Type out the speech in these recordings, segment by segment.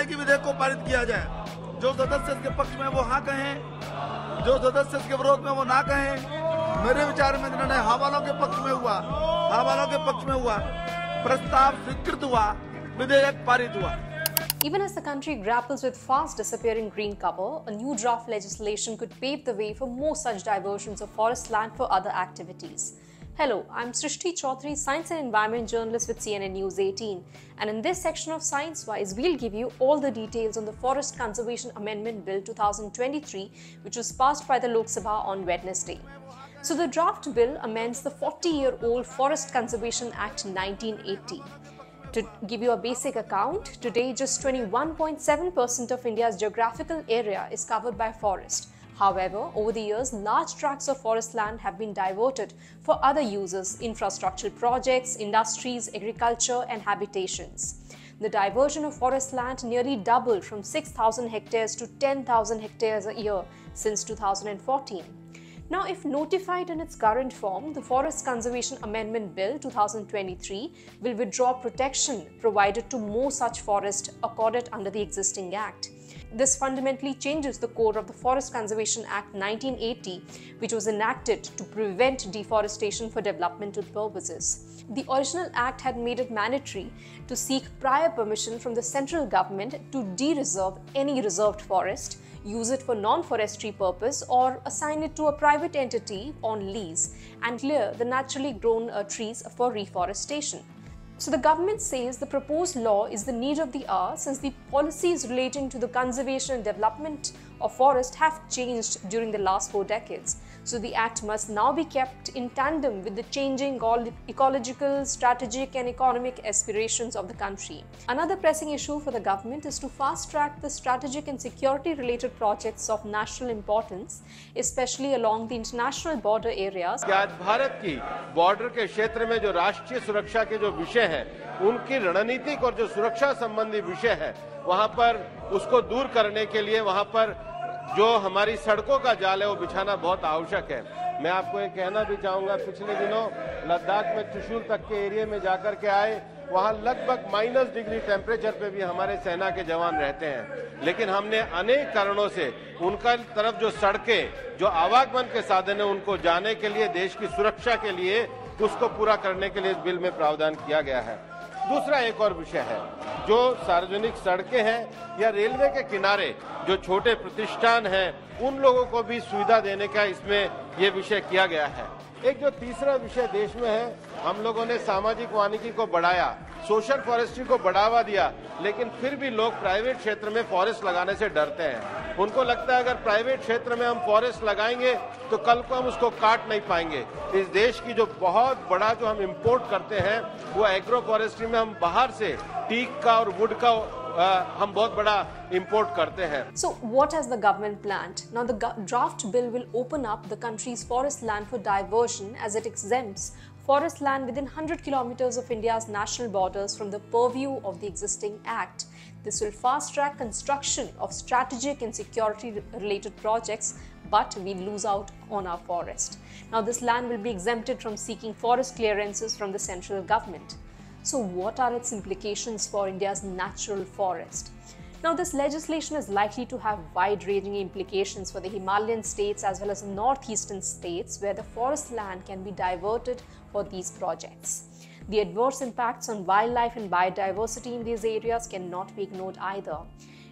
है कि विधेयक को पारित किया जाए। जो सदस्य इसके पक्ष में वो हाँ कहें, जो सदस्य इसके विरोध में वो ना कहें। मेरे विचार में निर्णय हाँ वालों के पक्ष में हुआ, हाँ वालों के पक्ष में हुआ। प्रस्ताव स्वीकृत हुआ, विधेयक पारित हुआ। Even as the country grapples with fast disappearing green cover, a new draft legislation could pave the way for more such diversions of forest land for other activities. Hello, I'm Shri, Science and Environment Journalist with CNN News 18, and in this section of Science Wise, we'll give you all the details on the Forest Conservation Amendment Bill 2023, which was passed by the Lok Sabha on Wednesday. So the draft bill amends the 40-year-old Forest Conservation Act 1980. To give you a basic account, today just 21.7% of India's geographical area is covered by forest. However, over the years, large tracts of forest land have been diverted for other uses, infrastructural projects, industries, agriculture and habitations. The diversion of forest land nearly doubled from 6,000 hectares to 10,000 hectares a year since 2014. Now, if notified in its current form, the Forest Conservation Amendment Bill 2023 will withdraw protection provided to more such forest accorded under the existing Act. This fundamentally changes the core of the Forest Conservation Act 1980, which was enacted to prevent deforestation for developmental purposes. The original Act had made it mandatory to seek prior permission from the central government to de-reserve any reserved forest, use it for non-forestry purpose, or assign it to a private entity on lease and clear the naturally grown trees for reforestation. So the government says the proposed law is the need of the hour since the policies relating to the conservation and development of forest have changed during the last 4 decades. So the Act must now be kept in tandem with the changing ecological, strategic and economic aspirations of the country. Another pressing issue for the government is to fast-track the strategic and security-related projects of national importance, especially along the international border areas. आज भारत की border के क्षेत्र में जो राष्ट्रीय सुरक्षा के जो विषय हैं, उनकी रणनीतिक और जो सुरक्षा संबंधी विषय है, वहां पर उसको दूर करने के लिए वहां पर जो हमारी सड़कों का जाल है वो बिछाना बहुत आवश्यक है। मैं आपको ये कहना भी चाहूंगा, पिछले दिनों लद्दाख में त्रिशूल तक के एरिया में जाकर के आए, वहां लगभग -डिग्री टेम्परेचर पे भी हमारे सेना के जवान रहते हैं, लेकिन हमने अनेक कारणों से उनका तरफ जो सड़कें, जो आवागमन के साधन है, उनको जाने के लिए, देश की सुरक्षा के लिए उसको पूरा करने के लिए इस बिल में प्रावधान किया गया है। दूसरा एक और विषय है, जो सार्वजनिक सड़कें हैं या रेलवे के किनारे जो छोटे प्रतिष्ठान हैं, उन लोगों को भी सुविधा देने का इसमें ये विषय किया गया है। एक जो तीसरा विषय देश में है, हम लोगों ने सामाजिक वानिकी को बढ़ाया, सोशल फॉरेस्ट्री को बढ़ावा दिया, लेकिन फिर भी लोग प्राइवेट क्षेत्र में फॉरेस्ट लगाने से डरते हैं। उनको लगता है अगर प्राइवेट क्षेत्र में हम फॉरेस्ट लगाएंगे तो कल को हम उसको काट नहीं पाएंगे। इस देश की जो बहुत बड़ा जो हम इंपोर्ट करते हैं वो एग्रो फॉरेस्ट्री में हम बाहर से टीक का और वुड का हम बहुत बड़ा इंपोर्ट करते हैं। So what has the government planned? Now the draft bill will open up the country's forest land for diversion as it exempts forest land within 100 kilometers of India's national borders from the purview of the existing Act. This will fast-track construction of strategic and security-related projects, but we lose out on our forest. Now this land will be exempted from seeking forest clearances from the central government. So what are its implications for India's natural forest? Now this legislation is likely to have wide-ranging implications for the Himalayan states as well as northeastern states where the forest land can be diverted for these projects. The adverse impacts on wildlife and biodiversity in these areas cannot be ignored either.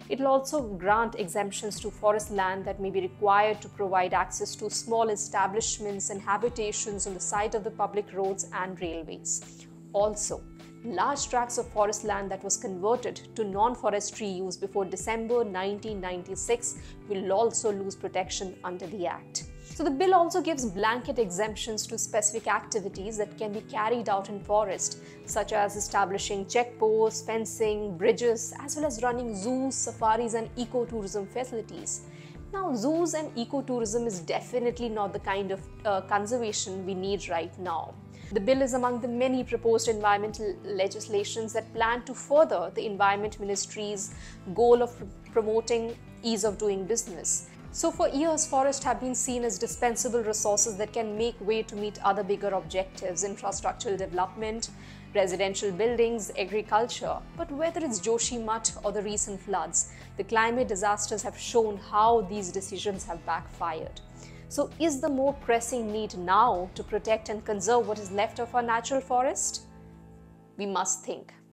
It will also grant exemptions to forest land that may be required to provide access to small establishments and habitations on the side of the public roads and railways. Also, large tracts of forest land that was converted to non-forestry use before December 1996 will also lose protection under the Act. So the bill also gives blanket exemptions to specific activities that can be carried out in forest, such as establishing checkposts, fencing, bridges, as well as running zoos, safaris and ecotourism facilities. Now, zoos and ecotourism is definitely not the kind of conservation we need right now. The bill is among the many proposed environmental legislations that plan to further the Environment Ministry's goal of promoting ease of doing business. So for years, forests have been seen as dispensable resources that can make way to meet other bigger objectives, infrastructural development, residential buildings, agriculture. But whether it's Joshimath or the recent floods, the climate disasters have shown how these decisions have backfired. So is the more pressing need now to protect and conserve what is left of our natural forest? We must think.